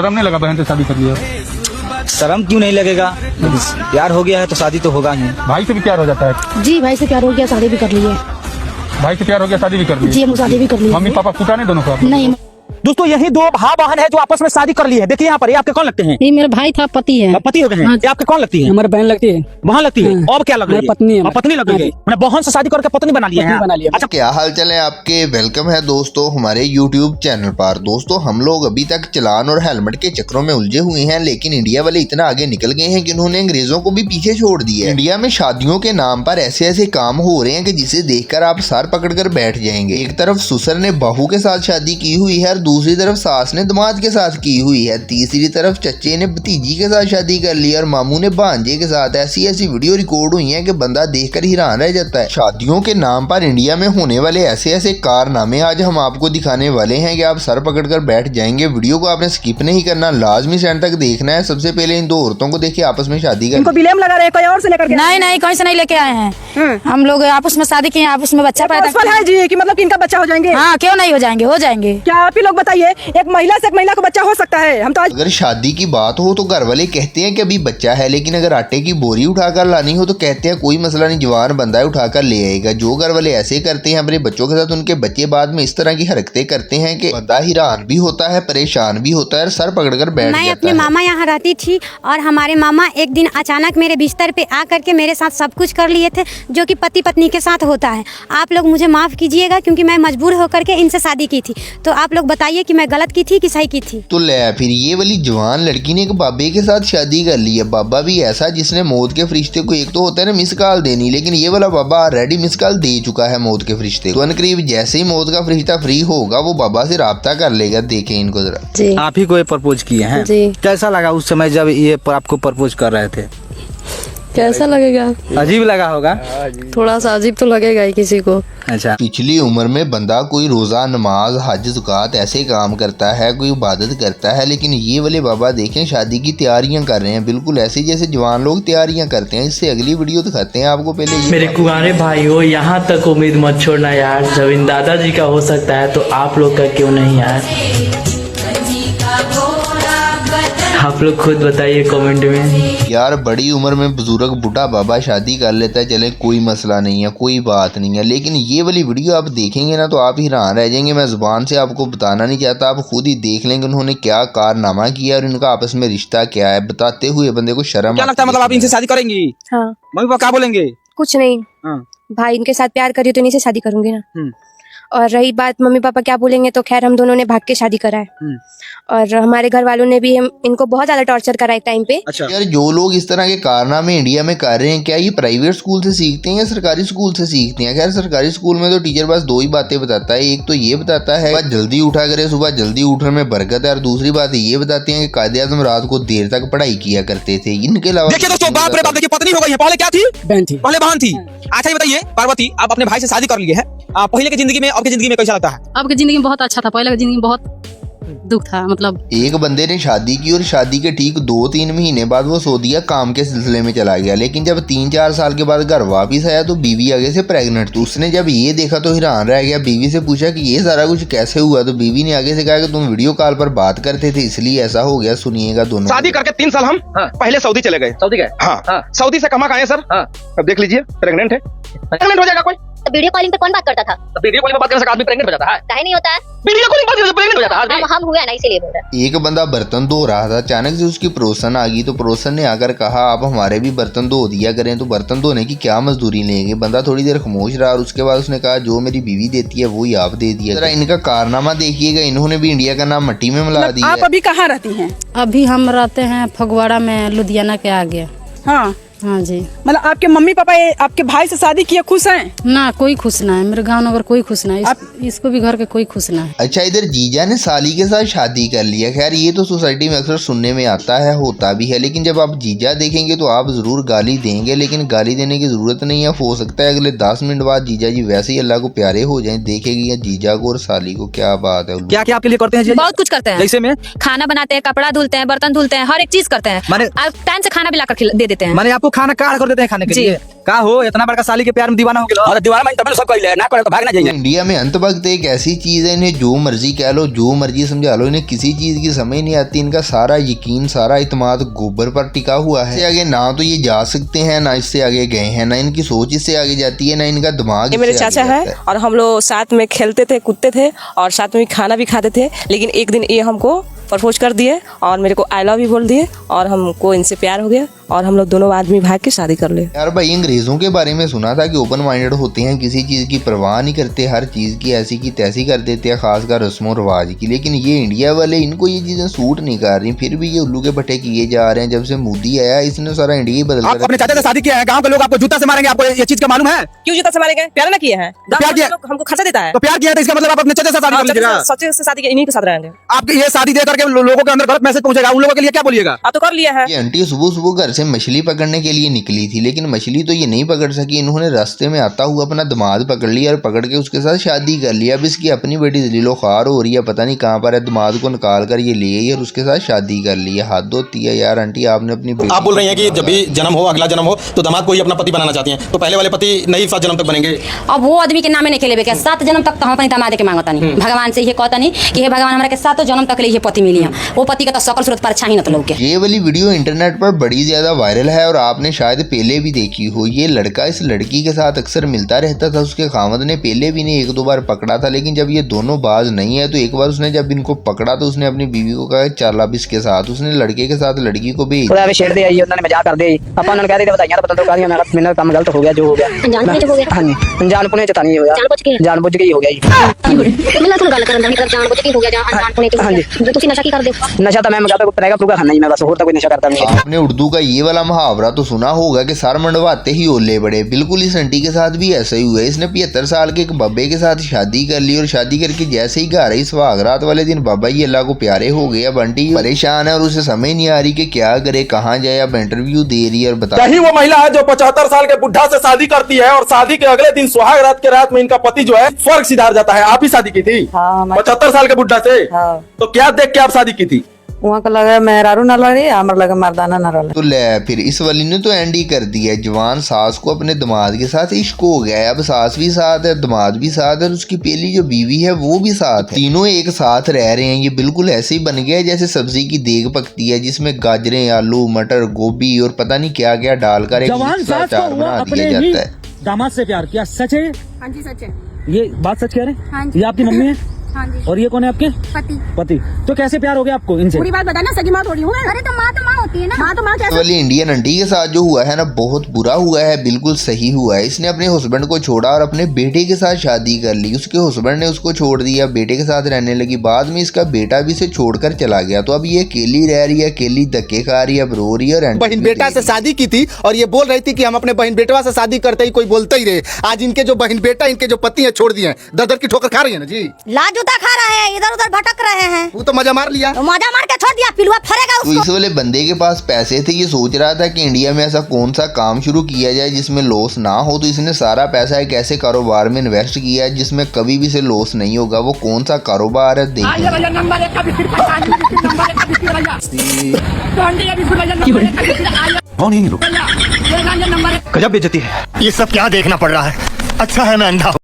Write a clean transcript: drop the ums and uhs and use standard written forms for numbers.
शर्म नहीं लगा बहन से शादी कर लिया? शर्म क्यों नहीं लगेगा? प्यार हो गया है तो शादी तो होगा ही। भाई से भी प्यार हो जाता है? जी भाई से प्यार हो गया, शादी भी कर ली है। भाई से प्यार हो गया, शादी भी कर ली? जी हम शादी भी कर ली। मम्मी पापा कूटा नहीं दोनों को? नहीं। दोस्तों यही दो भाई बहन है जो आपस में शादी कर ली है। देखिए यहाँ पर, ये आपके कौन लगते हैं? ये मेरा भाई था, पति है। पति हो गए हैं। हाँ। ये आपके कौन लगती है? हमारी बहन लगती है। वहाँ लगती है। अब क्या लग रही है? पत्नी है। पत्नी लग रही है। मैंने बहन से शादी करके पत्नी बना लिया है। बना लिया। अच्छा, क्या हाल चाल है आपके? वेलकम है दोस्तों हमारे YouTube चैनल पर। दोस्तों हम लोग अभी तक चालान और हेलमेट के चक्रों में उलझे हुए हैं, लेकिन इंडिया वाले इतना आगे निकल गए हैं कि उन्होंने अंग्रेजों को भी पीछे छोड़ दिया है। इंडिया में शादियों के नाम पर ऐसे ऐसे काम हो रहे हैं कि जिसे देखकर आप सर पकड़कर बैठ जाएंगे। एक तरफ ससुर ने बहू के साथ शादी की हुई है और दूसरी तरफ सास ने दामाद के साथ की हुई है। तीसरी तरफ चच्चे ने भतीजी के साथ शादी कर ली और मामू ने भांजे के साथ। ऐसी ऐसी वीडियो रिकॉर्ड हुई है कि बंदा देखकर हैरान रह जाता है। शादियों के नाम पर इंडिया में होने वाले ऐसे ऐसे कारनामे आज हम आपको दिखाने वाले हैं कि आप सर पकड़कर बैठ जाएंगे। वीडियो को आपने स्किप नहीं करना, लाजमी एंड तक देखना है। सबसे पहले इन दो औरतों को देखिए आपस में शादी कर। इनको बिलेम लगा रहे हैं, कोई और से लेकर के? नहीं कहीं से नहीं लेके आए हैं। हम लोग आपस में शादी किए, आपस में बच्चा पैदा किया है जी कि मतलब कि इनका बच्चा हो जाएंगे। हाँ क्यों नहीं हो जाएंगे, हो जाएंगे। क्या आप ही लोग बताइए, एक महिला से एक महिला को बच्चा हो सकता है? हम तो आज अगर शादी की बात हो तो घर वाले कहते हैं कि अभी बच्चा है, लेकिन अगर आटे की बोरी उठाकर लानी हो तो कहते हैं कोई मसला नहीं, जवान बंदा है उठाकर ले आएगा। जो घर वाले ऐसे करते हैं अपने बच्चों के साथ, उनके बच्चे बाद में इस तरह की हरकतें करते हैं कि बंदा हैरान भी होता है, परेशान भी होता है और सर पकड़कर बैठ जाता है। मैं अपने मामा यहाँ रहती थी और हमारे मामा एक दिन अचानक मेरे बिस्तर पे आकर के मेरे साथ सब कुछ कर लिए थे जो कि पति पत्नी के साथ होता है। आप लोग मुझे माफ कीजिएगा क्योंकि मैं मजबूर होकर के इनसे शादी की थी। तो आप लोग बताइए कि मैं गलत की थी कि सही की थी? तो ले फिर ये वाली जवान लड़की ने एक बाबे के साथ शादी कर ली है। बाबा भी ऐसा जिसने मौत के फरिश्ते को, एक तो होता है ना मिस कॉल देनी, लेकिन ये वाला बाबा ऑलरेडी मिस कॉल दे चुका है मौत के फरिश्ते को। करीब जैसे ही मौत का फरिश्ता फ्री होगा वो बाबा से राब्ता कर लेगा। देखें इनको जरा। आप ही को ये प्रपोज किए हैं? कैसा लगा उस समय जब ये आपको प्रपोज कर रहे थे? कैसा लगेगा? अजीब लगा होगा। थोड़ा सा अजीब तो लगेगा ही किसी को। अच्छा, पिछली उम्र में बंदा कोई रोजा नमाज हज ज़कात ऐसे काम करता है, कोई इबादत करता है, लेकिन ये वाले बाबा देखें शादी की तैयारियां कर रहे हैं, बिल्कुल ऐसे जैसे जवान लोग तैयारियां करते हैं। इससे अगली वीडियो दिखाते हैं आपको। पहले ये मेरे कुंवारे भाई हो, यहाँ तक उम्मीद मत छोड़ना यार। जब इन दादाजी का हो सकता है तो आप लोग का क्यों नहीं यार? आप लोग खुद बताइए कमेंट में। यार बड़ी उम्र में बुजुर्ग बूढ़ा बाबा शादी कर लेता है, चले कोई मसला नहीं है, कोई बात नहीं है, लेकिन ये वाली वीडियो आप देखेंगे ना तो आप हैरान रह जाएंगे। मैं जुबान से आपको बताना नहीं चाहता, आप खुद ही देख लेंगे उन्होंने क्या कारनामा किया और इनका आपस में रिश्ता क्या है। बताते हुए बंदे को शर्म क्या लगता है? मतलब आप इनसे शादी करेंगी? हाँ। मम्मी पापा क्या बोलेंगे? कुछ नहीं। हाँ। भाई इनके साथ प्यार करी तो इन्हीं से शादी करूंगी ना। और रही बात मम्मी पापा क्या बोलेंगे, तो खैर हम दोनों ने भाग के शादी करा है। और हमारे घर वालों ने भी इनको बहुत ज्यादा टॉर्चर करा एक टाइम पे। अच्छा यार, जो लोग इस तरह के कारनामे इंडिया में कर रहे हैं, क्या ये प्राइवेट स्कूल से सीखते हैं या सरकारी स्कूल से सीखते हैं? खैर सरकारी स्कूल में तो टीचर बस दो ही बातें बताता है। एक तो ये बताता है सुबह जल्दी उठा करे, सुबह जल्दी उठने में बरकत है, और दूसरी बात ये बताते हैं कि कायदे आज़म रात को देर तक पढ़ाई किया करते थे। इनके अलावा देखिए दोस्तों, बाप रे बाप, देखिए पत्नी हो गई है। पहले क्या थी? बहन थी। पहले बहन थी। अच्छा ये बताइए पार्वती, आप अपने भाई से शादी कर लिए है, पहले की जिंदगी में अब की जिंदगी में कैसा लगता है? अब की जिंदगी में बहुत अच्छा था, पहले की जिंदगी में बहुत दुख था। मतलब एक बंदे ने शादी की और शादी के ठीक 2-3 महीने बाद वो सऊदीया काम के सिलसिले में चला गया, लेकिन जब 3-4 साल के बाद घर वापिस आया तो बीवी आगे से प्रेग्नेंट थी। उसने जब ये देखा तो हैरान रह गया। बीवी से पूछा कि ये सारा कुछ कैसे हुआ, तो बीवी ने आगे से कहा कि तुम वीडियो कॉल पर बात करते थे इसलिए ऐसा हो गया। सुनिएगा दोनों। शादी करके 3 साल हम पहले सऊदी चले गए। सऊदी गए? हाँ। सऊदी से कमा के आए सर। अब देख लीजिए प्रेग्नेंट है। प्रेग्नेंट हो जाएगा कोई? तो वीडियो कॉलिंग पे कौन बात करता था? तो वीडियो कॉलिंग में बात करने से आदमी प्रेग्नेंट हो जाता है? काहे नहीं होता है? वीडियो कॉलिंग बात करने से प्रेग्नेंट हो जाता है? हम हुए ना इसीलिए बोल रहे। एक बंदा बर्तन धो रहा था, अचानक से उसकी पड़ोसन आ गई, तो पड़ोसन ने आकर कहा आप हमारे भी बर्तन धो दिया करें। तो बर्तन धोने की क्या मजदूरी लेंगे? बंदा थोड़ी देर खामोश रहा और उसके बाद उसने कहा जो मेरी बीवी देती है वो ही आप दे दिया। जरा इनका कारनामा देखिएगा, इन्होंने भी इंडिया का नाम मट्टी में मिला दिया। आप अभी कहाँ रहती हैं? अभी हम रहते हैं फगवाड़ा में, लुधियाना के आगे। हाँ हाँ जी। मतलब आपके मम्मी पापा आपके भाई से शादी किए खुश हैं? ना कोई खुश ना है, मेरे गांव नगर कोई खुश ना है। इसको भी घर के कोई खुश ना है। अच्छा इधर जीजा ने साली के साथ शादी कर लिया। खैर ये तो सोसाइटी में अक्सर सुनने में आता है, होता भी है, लेकिन जब आप जीजा देखेंगे तो आप जरूर गाली देंगे, लेकिन गाली देने की जरूरत नहीं है। हो सकता है अगले 10 मिनट बाद जीजा जी वैसे ही अल्लाह को प्यारे हो जाए। देखेगी जीजा को और साली को। क्या बात है। क्या क्या आपके लिए करते हैं? बहुत कुछ करते हैं। जैसे में खाना बनाते हैं, कपड़ा धुलते हैं, बर्तन धुलते हैं, हर एक चीज करते हैं। माने टाइम से खाना भी ला कर दे देते हैं। माने आपको आपको खाना काढ़ कर देते हैं खाने के लिए। का हो इतना बड़का साली के प्यार में दीवाना हो गया। और दीवार में तब सब कह ले ना करे तो भागना चाहिए। इंडिया में अंतभक्त एक ऐसी चीज है, इन्हें जो मर्जी कह लो, जो मर्जी समझा लो, इन्हें किसी चीज की समझ नहीं आती। इनका सारा यकीन, सारा इत्मीनान गोबर पर टिका हुआ है। इससे आगे ना तो ये जा सकते हैं, ना इससे आगे गए हैं, ना इनकी सोच इससे आगे जाती है, ना इनका दिमाग। ये मेरे चाचा है और हम लोग साथ में खेलते थे, कूदते थे और साथ में खाना भी खाते थे। लेकिन एक दिन ये हमको प्रपोज कर दिए और मेरे को आई लव यू बोल दिए और हमको इनसे प्यार हो गया और हम लोग दोनों आदमी भाग के शादी कर लिए। यार भाई, अंग्रेजों के बारे में सुना था कि ओपन माइंडेड होते हैं, किसी चीज की परवाह नहीं करते, हर चीज की ऐसी की तैसी कर देते हैं, खासकर रस्मों रिवाज की। लेकिन ये इंडिया वाले, इनको ये चीजें सूट नहीं कर रही, फिर भी ये उल्लू के पट्टे किए जा रहे हैं। जब से मोदी आया इसने सारा इंडिया ही बदल आप अपने चाचा से शादी किया है, गांव के लोग आपको जूता से मारेंगे, आपको ये चीज का मालूम है? क्यों जूता से मारेंगे? प्यार ना किए हैं, प्यार किया, हमको खर्चा देता है तो प्यार किया तो इसका मतलब आप अपने चाचा से शादी कर लीजिएगा। सच्चे से शादी इन्हीं के साथ रहेंगे। आप ये शादी दे करके लोगों के अंदर गलत मैसेज पहुंचेगा, उन लोगों के लिए क्या बोलिएगा? आप तो कर लिया है। ये आंटी सुबह सुबह घर से मछली पकड़ने के लिए निकली थी, लेकिन मछली तो ये नहीं पकड़ सकी। इन्होंने रास्ते में आता हुआ अपना दामाद पकड़ लिया और पकड़ के उसके साथ शादी कर लिया। अब इसकी अपनी बेटी जलीलो ख्वार हो रही है, पता नहीं कहाँ पर है। दामाद को निकाल कर ये ले आई और उसके साथ शादी कर ली है। हद होती है यार आंटी, आपने अपनी बेटी। आप बोल रही हैं कि जब भी जन्म हो, अगला जन्म हो तो दामाद को ही अपना पति बनाना चाहती हैं, तो पहले वाले पति नहीं 7 जन्म तक बनेंगे। अब वो आदमी के नाम नहीं खेले क्या 7 जन्म तक तो हम अपने दामाद के मांगता नहीं, भगवान से ये कहता नहीं कि हे भगवान हमारे के 7 जन्म तक ले पति मिली है। वो पति का तो सकल सूरत पर अच्छा ही न तो लोग। ये वाली वीडियो इंटरनेट पर बड़ी ज्यादा वायरल है और आपने शायद पहले भी देखी हो। ये लड़का इस लड़की के साथ अक्सर मिलता रहता था। उसके खामद ने पहले भी नहीं 1-2 बार पकड़ा था, लेकिन जब ये दोनों बाज नहीं है तो एक बार उसने जब इनको पकड़ा तो उसने अपनी बीवी को कहा चल अब इसके साथ। उसने लड़के के साथ लड़की को भी छेड़ दिया, उन्होंने मजाक कर दी। अपन ने कह दी बताइए तो बता दो मेरा काम गलत हो गया, जो हो गया जानबूझ के नहीं हो गया, जानबूझ के ही हो गया। नशा तो मैं खाना ही, मैं बस और तो कोई नशा करता नहीं। आपने उर्दू का ये वाला मुहावरा तो सुना होगा कि सर मंडवाते ही ओले बड़े। बिल्कुल इस आंटी के साथ भी ऐसा ही हुआ है। इसने 75 साल के एक बाबे के साथ शादी कर ली और शादी करके जैसे ही घर आई सुहाग रात वाले दिन बाबा ही अल्लाह को प्यारे हो गए। अब आंटी परेशान है और उसे समझ नहीं आ रही कि क्या करे, कहाँ जाए। अब इंटरव्यू दे रही है और बता यही वो महिला है जो 75 साल के बुढ़ा से शादी करती है और शादी के अगले दिन सुहाग रात के रात में इनका पति जो है स्वर्ग सिधार जाता है। आप ही शादी की थी 75 साल के बुढ़ा से? तो क्या देख के आप शादी की थी? वहाँ का लगा मेहरारू न लड़े, हमारा लगा मर्दाना न लड़े। तो ले फिर इस वाली ने तो एंड ही कर दिया। जवान सास को अपने दामाद के साथ इश्क हो गया है। अब सास भी साथ है, दामाद भी साथ है और उसकी पहली जो बीवी है वो भी साथ है। तीनों एक साथ रह रहे हैं। ये बिल्कुल ऐसे ही बन गया है जैसे सब्जी की देग पकती है, जिसमें गाजरें, आलू, मटर, गोभी और पता नहीं क्या क्या डालकर एक अचार बना दिया जाता है। दामाद से प्यार किया, सच है? हाँ जी सच है। ये बात सच कह रहे हैं? हाँ जी। ये आपकी मम्मी है? हाँ जी। और ये कौन है आपके? पति। तो कैसे प्यार हो गया आपको इनसे? पूरी बात बताना, सगी माँ थोड़ी हूँ। अरे तो माँ होती है ना। माँ तो माँ कैसे? वाली इंडियन आंटी के साथ जो हुआ है ना, बहुत बुरा हुआ है, बिल्कुल सही हुआ है। इसने अपने हस्बैंड को छोड़ा और अपने बेटे के साथ शादी कर ली। उसके हस्बैंड ने उसको छोड़ दिया, बेटे के साथ रहने लगी। बाद में इसका बेटा भी इसे छोड़कर चला गया। तो अब ये अकेली रह रही है, अकेली धक्के खा रही है, अब रो रही है। बहन बेटा से शादी की थी और ये बोल रही थी कि हम अपने बहन बेटवा से शादी करते ही कोई बोलते ही रहे। आज इनके जो बहन बेटा, इनके जो पति है छोड़ दिए हैं, दर की ठोकर खा रही है ना जी। लाजूता खा रहा है, इधर उधर भटक रहे हैं। वो तो मजा मार लिया, तो मजा मार के छोड़ दिया, पिलुआ फरेगा उसको। तो इस वाले बंदे के पास पैसे थे। ये सोच रहा था कि इंडिया में ऐसा कौन सा काम शुरू किया जाए जिसमें लॉस ना हो। तो इसने सारा पैसा एक ऐसे कारोबार में इन्वेस्ट किया है जिसमें कभी भी से लॉस नहीं होगा। वो कौन सा कारोबार है देखिए। कौन है ये लोग? गजब बेइज्जती है। ये सब क्या देखना पड़ रहा है? अच्छा है मैं अंधा हूँ।